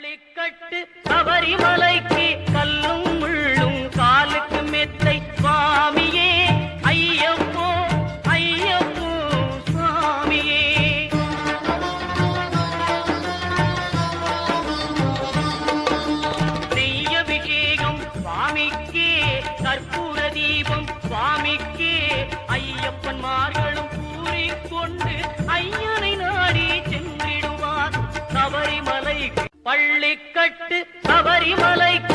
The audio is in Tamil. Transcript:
பள்ளிக்கட்டு சபரிமலைக்கு கல்லும் முள்ளும் காலுக்கு மெத்தை சுவாமியே ஐயப்போ ஐயப்போ சுவாமியே. நெய்யபிஷேகம் சுவாமிக்கே, கற்பூர தீபம் சுவாமிக்கே, ஐயப்பன்மார்களும் கூறிக்கொண்டு ஐயனை நாடி சென்றிடுவார் சபரிமலைக்கு. பள்ளிக்கட்டு சபரிமலைக்கு